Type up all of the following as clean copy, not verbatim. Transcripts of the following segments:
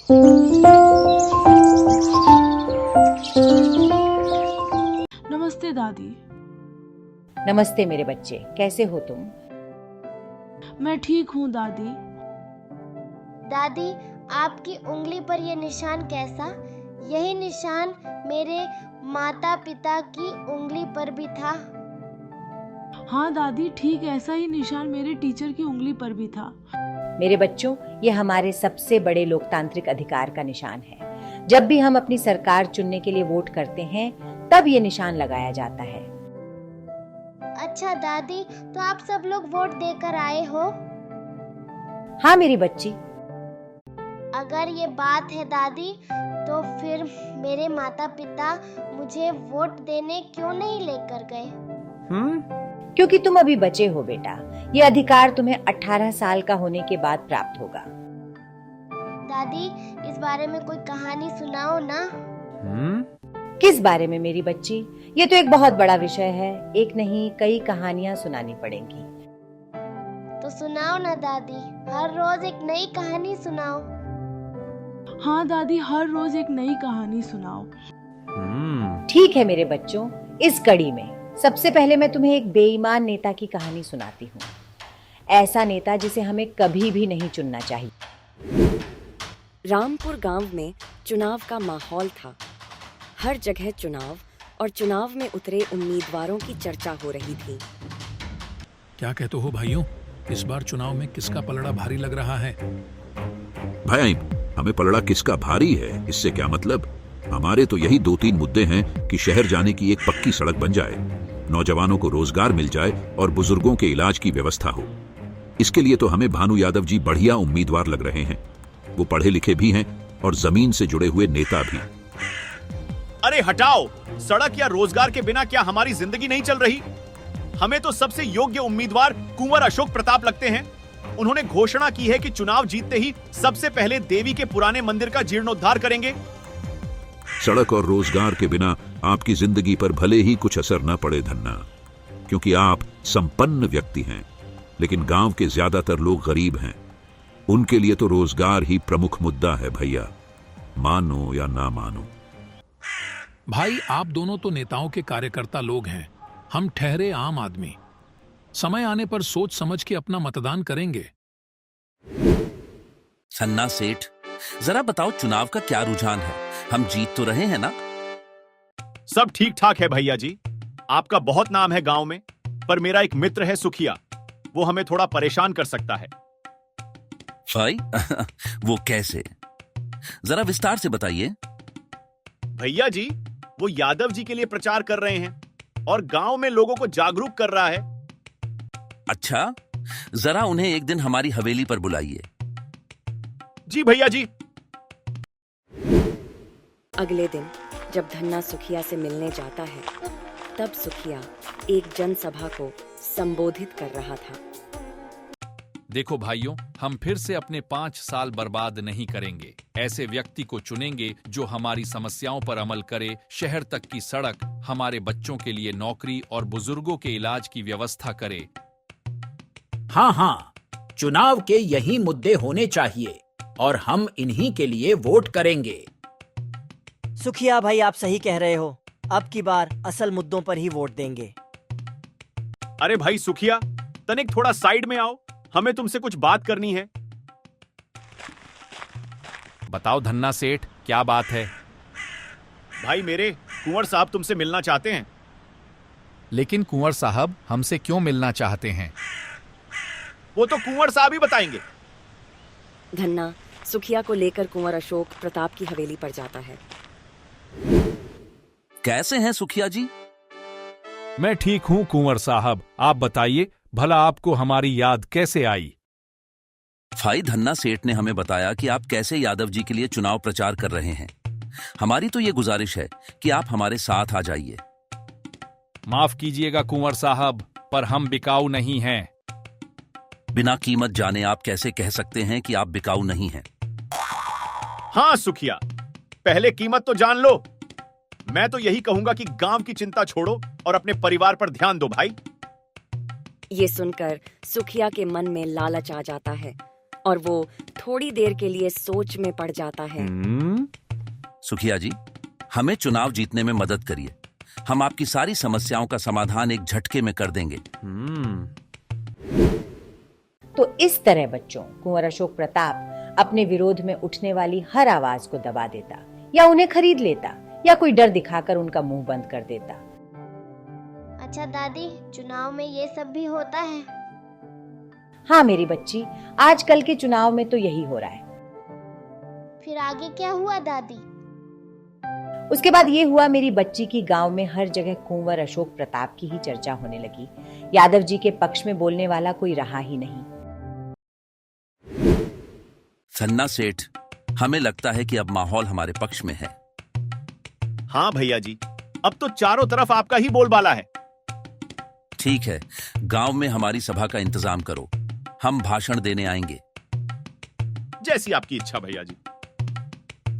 नमस्ते दादी। नमस्ते मेरे बच्चे, कैसे हो तुम? मैं ठीक हूँ दादी। दादी, आपकी उंगली पर यह निशान कैसा? यही निशान मेरे माता पिता की उंगली पर भी था। हाँ दादी, ठीक ऐसा ही निशान मेरे टीचर की उंगली पर भी था। मेरे बच्चों, ये हमारे सबसे बड़े लोकतांत्रिक अधिकार का निशान है। जब भी हम अपनी सरकार चुनने के लिए वोट करते हैं, तब ये निशान लगाया जाता है। अच्छा दादी, तो आप सब लोग वोट देकर आए हो? हाँ मेरी बच्ची। अगर ये बात है दादी, तो फिर मेरे माता पिता मुझे वोट देने क्यों नहीं लेकर गए? क्योंकि तुम अभी बचे हो बेटा। ये अधिकार तुम्हें 18 साल का होने के बाद प्राप्त होगा। दादी, इस बारे में कोई कहानी सुनाओ ना। किस बारे में मेरी बच्ची? ये तो एक बहुत बड़ा विषय है। एक नहीं, कई कहानियां सुनानी पड़ेंगी। तो सुनाओ ना दादी, हर रोज एक नई कहानी सुनाओ। हाँ दादी, हर रोज एक नई कहानी सुनाओ। ठीक है मेरे बच्चों, इस कड़ी में सबसे पहले मैं तुम्हें एक बेईमान नेता की कहानी सुनाती हूँ। ऐसा नेता जिसे हमें कभी भी नहीं चुनना चाहिए। रामपुर गांव में चुनाव का माहौल था। हर जगह चुनाव और चुनाव में उतरे उम्मीदवारों की चर्चा हो रही थी। क्या कहते हो भाइयों, इस बार चुनाव में किसका पलड़ा भारी लग रहा है? भाई, हमें पलड़ा किसका भारी है इससे क्या मतलब? हमारे तो यही 2-3 मुद्दे हैं कि शहर जाने की एक पक्की सड़क बन जाए, नौजवानों को रोजगार मिल जाए और बुजुर्गों के इलाज की व्यवस्था हो। इसके लिए तो हमें भानु यादव जी बढ़िया उम्मीदवार लग रहे हैं। वो पढ़े लिखे भी हैं और जमीन से जुड़े हुए नेता भी। अरे हटाओ, सड़क या रोजगार के बिना क्या हमारी जिंदगी नहीं चल रही? हमें तो सबसे योग्य उम्मीदवार कुंवर अशोक प्रताप लगते हैं। उन्होंने घोषणा की है कि चुनाव जीतते ही सबसे पहले देवी के पुराने मंदिर का जीर्णोद्धार करेंगे। सड़क और रोजगार के बिना आपकी जिंदगी पर भले ही कुछ असर न पड़े धन्ना, क्योंकि आप संपन्न व्यक्ति हैं, लेकिन गांव के ज्यादातर लोग गरीब हैं। उनके लिए तो रोजगार ही प्रमुख मुद्दा है भैया, मानो या ना मानो। भाई, आप दोनों तो नेताओं के कार्यकर्ता लोग हैं, हम ठहरे आम आदमी। समय आने पर सोच समझ के अपना मतदान करेंगे। सन्ना सेठ, जरा बताओ चुनाव का क्या रुझान है? हम जीत तो रहे हैं ना? सब ठीक ठाक है भैया जी। आपका बहुत नाम है गांव में, पर मेरा एक मित्र है सुखिया, वो हमें थोड़ा परेशान कर सकता है। भाई वो कैसे? जरा विस्तार से बताइए। भैया जी, वो यादव जी के लिए प्रचार कर रहे हैं और गांव में लोगों को जागरूक कर रहा है। अच्छा, जरा उन्हें एक दिन हमारी हवेली पर बुलाइए। जी भैया जी। अगले दिन जब धन्ना सुखिया से मिलने जाता है, तब सुखिया एक जनसभा को संबोधित कर रहा था। देखो भाइयों, हम फिर से अपने 5 साल बर्बाद नहीं करेंगे। ऐसे व्यक्ति को चुनेंगे जो हमारी समस्याओं पर अमल करे, शहर तक की सड़क, हमारे बच्चों के लिए नौकरी और बुजुर्गों के इलाज की व्यवस्था करे। हाँ, चुनाव के यही मुद्दे होने चाहिए और हम इन्हीं के लिए वोट करेंगे। सुखिया भाई, आप सही कह रहे हो। अब की बार असल मुद्दों पर ही वोट देंगे। अरे भाई सुखिया, तनिक थोड़ा साइड में आओ, हमें तुमसे कुछ बात करनी है। बताओ धन्ना सेठ, क्या बात है? भाई मेरे, कुंवर साहब तुमसे मिलना चाहते हैं। लेकिन कुंवर साहब हमसे क्यों मिलना चाहते हैं? वो तो कुंवर साहब ही बताएंगे। धन्ना सुखिया को लेकर कुंवर अशोक प्रताप की हवेली पर जाता है। कैसे हैं सुखिया जी? मैं ठीक हूं कुंवर साहब, आप बताइए, भला आपको हमारी याद कैसे आई? भाई, धन्ना सेठ ने हमें बताया कि आप कैसे यादव जी के लिए चुनाव प्रचार कर रहे हैं। हमारी तो ये गुजारिश है कि आप हमारे साथ आ जाइए। माफ कीजिएगा कुंवर साहब, पर हम बिकाऊ नहीं हैं। बिना कीमत जाने आप कैसे कह सकते हैं कि आप बिकाऊ नहीं हैं? हाँ सुखिया, पहले कीमत तो जान लो। मैं तो यही कहूंगा कि गांव की चिंता छोड़ो और अपने परिवार पर ध्यान दो भाई। ये सुनकर सुखिया के मन में लालच आ जाता है। और वो थोड़ी देर के लिए सोच में पड़ जाता है। सुखिया जी, हमें चुनाव जीतने में मदद करिए। हम आपकी सारी समस्याओं का समाधान एक झटके में कर देंगे। तो इस तरह बच्चों, कुंवर अशोक प्रताप अपने विरोध में उठने वाली हर आवाज को दबा देता, या उन्हें खरीद लेता, या कोई डर दिखाकर उनका मुंह बंद कर देता। अच्छा दादी, चुनाव में ये सब भी होता है? हाँ मेरी बच्ची, आजकल के चुनाव में तो यही हो रहा है। फिर आगे क्या हुआ दादी? उसके बाद ये हुआ मेरी बच्ची की गांव में हर जगह कुंवर अशोक प्रताप की ही चर्चा होने लगी। यादव जी के पक्ष में बोलने वाला कोई रहा ही नहीं। धन्ना सेठ, हमें लगता है कि अब माहौल हमारे पक्ष में है। हाँ भैया जी, अब तो चारों तरफ आपका ही बोलबाला है। ठीक है, गांव में हमारी सभा का इंतजाम करो, हम भाषण देने आएंगे। जैसी आपकी इच्छा भैया जी।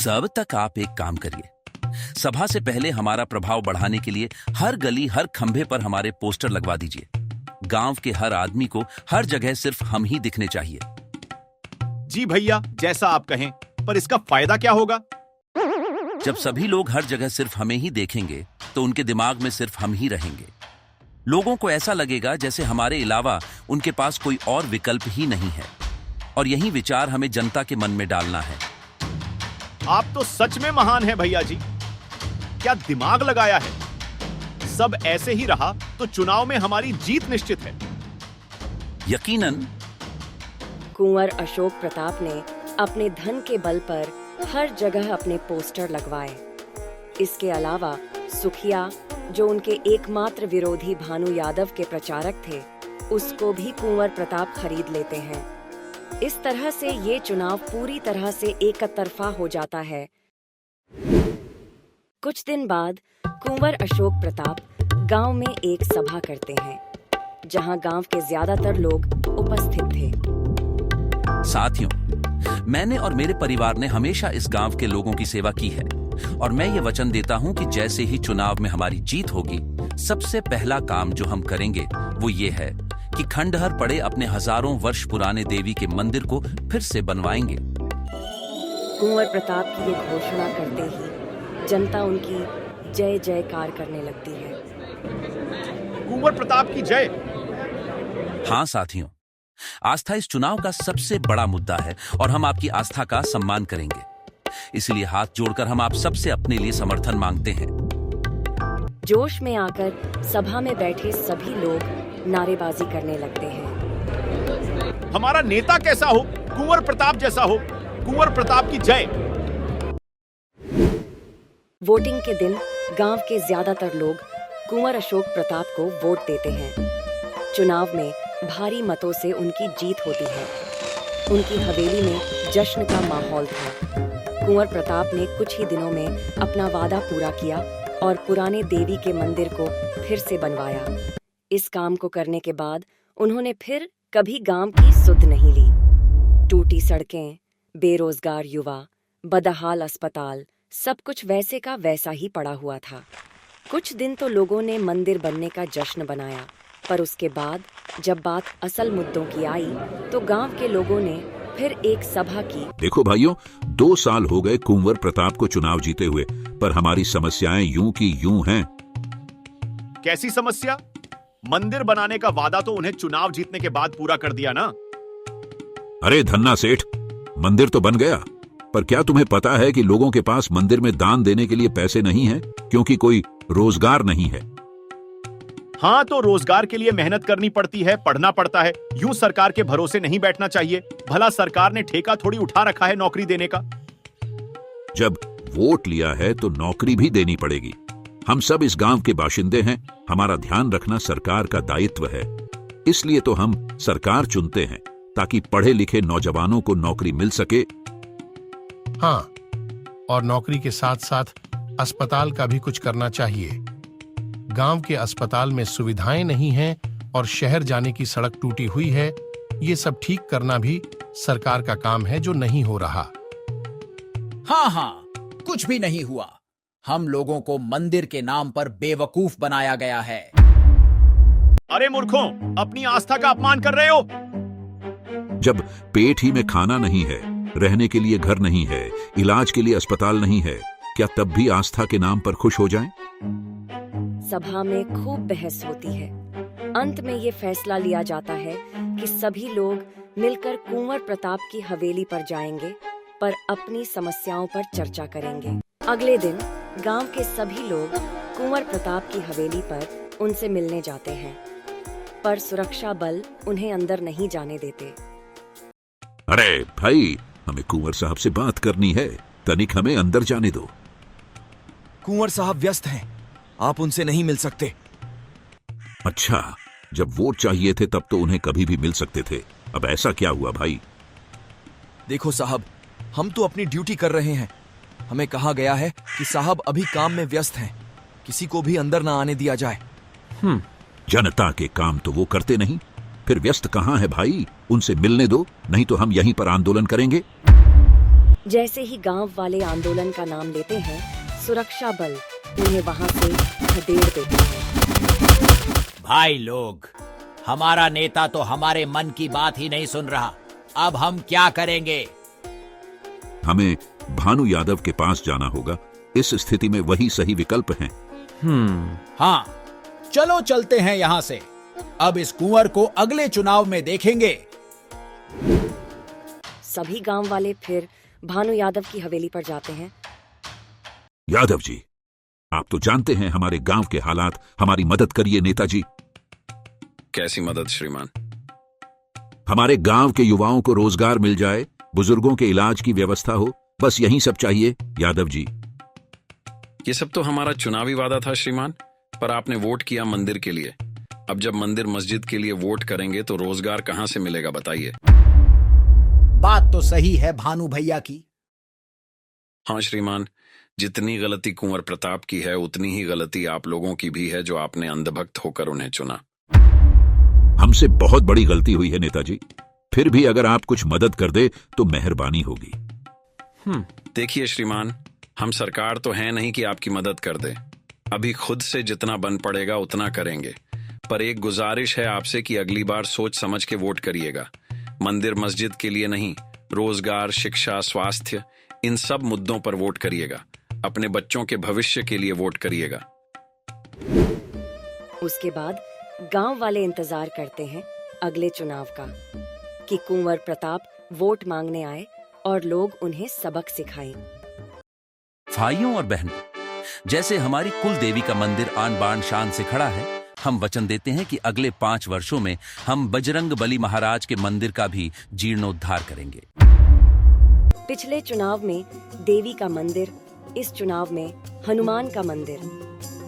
तब तक आप एक काम करिए, सभा से पहले हमारा प्रभाव बढ़ाने के लिए हर गली, हर खंभे पर हमारे पोस्टर लगवा दीजिए। गांव के हर आदमी को हर जगह सिर्फ हम ही दिखने चाहिए। जी भैया, जैसा आप कहें, पर इसका फायदा क्या होगा? जब सभी लोग हर जगह सिर्फ हमें ही देखेंगे तो उनके दिमाग में सिर्फ हम ही रहेंगे। लोगों को ऐसा लगेगा जैसे हमारे अलावा उनके पास कोई और विकल्प ही नहीं है, और यही विचार हमें जनता के मन में डालना है। आप तो सच में महान हैं भैया जी। क्या दिमाग लगाया है। सब ऐसे ही रहा तो चुनाव में हमारी जीत निश्चित है। यकीनन। कुंवर अशोक प्रताप ने अपने धन के बल पर हर जगह अपने पोस्टर लगवाए। इसके अलावा सुखिया, जो उनके एकमात्र विरोधी भानु यादव के प्रचारक थे, उसको भी कुंवर प्रताप खरीद लेते हैं। इस तरह से ये चुनाव पूरी तरह से एकतरफा हो जाता है। कुछ दिन बाद कुंवर अशोक प्रताप गांव में एक सभा करते हैं, जहां गांव के ज्यादातर लोग उपस्थित थे। साथियों, मैंने और मेरे परिवार ने हमेशा इस गांव के लोगों की सेवा की है, और मैं ये वचन देता हूं कि जैसे ही चुनाव में हमारी जीत होगी, सबसे पहला काम जो हम करेंगे वो ये है कि खंडहर पड़े अपने हजारों वर्ष पुराने देवी के मंदिर को फिर से बनवाएंगे। कुंवर प्रताप की ये घोषणा करते ही जनता उनकी जय जयकार करने लगती है। कुंवर प्रताप की जय। हाँ साथियों, आस्था इस चुनाव का सबसे बड़ा मुद्दा है, और हम आपकी आस्था का सम्मान करेंगे। इसलिए हाथ जोड़कर हम आप सबसे अपने लिए समर्थन मांगते हैं। जोश में आकर सभा में बैठे सभी लोग नारेबाजी करने लगते हैं। हमारा नेता कैसा हो, कुंवर प्रताप जैसा हो। कुंवर प्रताप की जय। वोटिंग के दिन गांव के ज्यादातर लोग कुंवर अशोक प्रताप को वोट देते हैं। चुनाव में भारी मतों से उनकी जीत होती है। उनकी हवेली में जश्न का माहौल था। कुंवर प्रताप ने कुछ ही दिनों में अपना वादा पूरा किया और पुराने देवी के मंदिर को फिर से बनवाया। इस काम को करने के बाद उन्होंने फिर कभी गांव की सुध नहीं ली। टूटी सड़कें, बेरोजगार युवा, बदहाल अस्पताल, सब कुछ वैसे का वैसा ही पड़ा हुआ था। कुछ दिन तो लोगों ने मंदिर बनने का जश्न बनाया, पर उसके बाद जब बात असल मुद्दों की आई तो गांव के लोगों ने फिर एक सभा की। देखो भाइयों, 2 साल हो गए कुंवर प्रताप को चुनाव जीते हुए, पर हमारी समस्याएं यूं की यूं हैं। कैसी समस्या? मंदिर बनाने का वादा तो उन्हें चुनाव जीतने के बाद पूरा कर दिया ना। अरे धन्ना सेठ, मंदिर तो बन गया, पर क्या तुम्हें पता है कि लोगों के पास मंदिर में दान देने के लिए पैसे नहीं हैं, क्योंकि कोई रोजगार नहीं है। हाँ, तो रोजगार के लिए मेहनत करनी पड़ती है, पढ़ना पड़ता है। यूं सरकार के भरोसे नहीं बैठना चाहिए। भला सरकार ने ठेका थोड़ी उठा रखा है नौकरी देने का। जब वोट लिया है तो नौकरी भी देनी पड़ेगी। हम सब इस गांव के बाशिंदे हैं, हमारा ध्यान रखना सरकार का दायित्व है। इसलिए तो हम सरकार चुनते हैं, ताकि पढ़े लिखे नौजवानों को नौकरी मिल सके। हाँ, और नौकरी के साथ साथ अस्पताल का भी कुछ करना चाहिए। गांव के अस्पताल में सुविधाएं नहीं हैं और शहर जाने की सड़क टूटी हुई है। ये सब ठीक करना भी सरकार का काम है, जो नहीं हो रहा। हाँ, कुछ भी नहीं हुआ। हम लोगों को मंदिर के नाम पर बेवकूफ बनाया गया है। अरे मूर्खों, अपनी आस्था का अपमान कर रहे हो। जब पेट ही में खाना नहीं है, रहने के लिए घर नहीं है, इलाज के लिए अस्पताल नहीं है, क्या तब भी आस्था के नाम पर खुश हो जाएं? सभा में खूब बहस होती है। अंत में ये फैसला लिया जाता है कि सभी लोग मिलकर कुंवर प्रताप की हवेली पर जाएंगे, पर अपनी समस्याओं पर चर्चा करेंगे। अगले दिन गांव के सभी लोग कुंवर प्रताप की हवेली पर उनसे मिलने जाते हैं, पर सुरक्षा बल उन्हें अंदर नहीं जाने देते। अरे भाई, हमें कुंवर साहब से बात करनी है, तनिक हमें अंदर जाने दो। कुंवर साहब व्यस्त हैं, आप उनसे नहीं मिल सकते। अच्छा, जब वोट चाहिए थे तब तो उन्हें कभी भी मिल सकते थे, अब ऐसा क्या हुआ भाई? देखो साहब, हम तो अपनी ड्यूटी कर रहे हैं। हमें कहा गया है कि साहब अभी काम में व्यस्त हैं, किसी को भी अंदर ना आने दिया जाए। जनता के काम तो वो करते नहीं, फिर व्यस्त कहाँ है भाई? उनसे मिलने दो, नहीं तो हम यहीं पर आंदोलन करेंगे। जैसे ही गांव वाले आंदोलन का नाम लेते हैं, सुरक्षा बल उन्हें वहां से खदेड़ देते हैं। भाई लोग, हमारा नेता तो हमारे मन की बात ही नहीं सुन रहा, अब हम क्या करेंगे? हमें भानु यादव के पास जाना होगा, इस स्थिति में वही सही विकल्प है। हाँ, चलो चलते हैं यहाँ से। अब इस कुंवर को अगले चुनाव में देखेंगे। सभी गांव वाले फिर भानु यादव की हवेली पर जाते हैं। यादव जी, आप तो जानते हैं हमारे गांव के हालात, हमारी मदद करिए नेताजी। कैसी मदद श्रीमान? हमारे गांव के युवाओं को रोजगार मिल जाए, बुजुर्गों के इलाज की व्यवस्था हो, बस यही सब चाहिए यादव जी। ये सब तो हमारा चुनावी वादा था श्रीमान, पर आपने वोट किया मंदिर के लिए। अब जब मंदिर मस्जिद के लिए वोट करेंगे तो रोजगार कहां से मिलेगा बताइए? बात तो सही है भानु भैया की। हाँ श्रीमान, जितनी गलती कुंवर प्रताप की है उतनी ही गलती आप लोगों की भी है, जो आपने अंधभक्त होकर उन्हें चुना। हमसे बहुत बड़ी गलती हुई है नेताजी, फिर भी अगर आप कुछ मदद कर दे तो मेहरबानी होगी। देखिए श्रीमान, हम सरकार तो है नहीं कि आपकी मदद कर दे, अभी खुद से जितना बन पड़ेगा उतना करेंगे, पर एक गुजारिश है आपसे कि अगली बार सोच समझ के वोट करिएगा। मंदिर मस्जिद के लिए नहीं, रोजगार, शिक्षा, स्वास्थ्य, इन सब मुद्दों पर वोट करिएगा। अपने बच्चों के भविष्य के लिए वोट करिएगा। उसके बाद गांव वाले इंतजार करते हैं अगले चुनाव का, कि कुंवर प्रताप वोट मांगने आए और लोग उन्हें सबक सिखाएं। भाइयों और बहनों, जैसे हमारी कुल देवी का मंदिर आन बान शान से खड़ा है, हम वचन देते हैं कि अगले 5 वर्षों में हम बजरंग बली महाराज के मंदिर का भी जीर्णोद्धार करेंगे। पिछले चुनाव में देवी का मंदिर, इस चुनाव में हनुमान का मंदिर।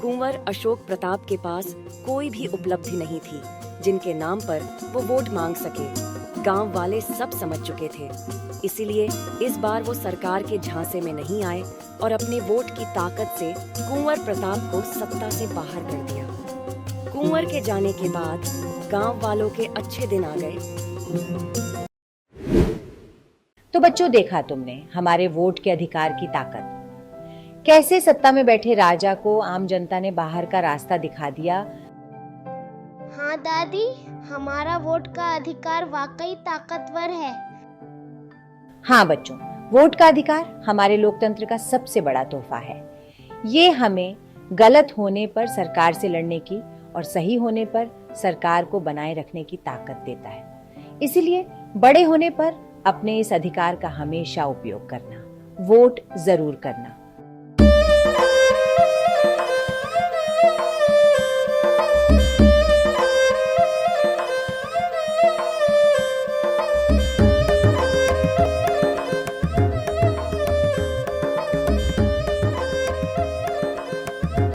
कुंवर अशोक प्रताप के पास कोई भी उपलब्धि नहीं थी जिनके नाम पर वो वोट मांग सके। गांव वाले सब समझ चुके थे, इसीलिए इस बार वो सरकार के झांसे में नहीं आए और अपने वोट की ताकत से कुंवर प्रताप को सत्ता से बाहर कर दिया। कुंवर के जाने के बाद गांव वालों के अच्छे दिन आ गए। तो बच्चों, देखा तुमने हमारे वोट के अधिकार की ताकत, कैसे सत्ता में बैठे राजा को आम जनता ने बाहर का रास्ता दिखा दिया। हाँ दादी, हमारा वोट का अधिकार वाकई ताकतवर है। हाँ बच्चों, वोट का अधिकार हमारे लोकतंत्र का सबसे बड़ा तोहफा है। ये हमें गलत होने पर सरकार से लड़ने की और सही होने पर सरकार को बनाए रखने की ताकत देता है। इसीलिए बड़े होने पर अपने इस अधिकार का हमेशा उपयोग करना, वोट जरूर करना।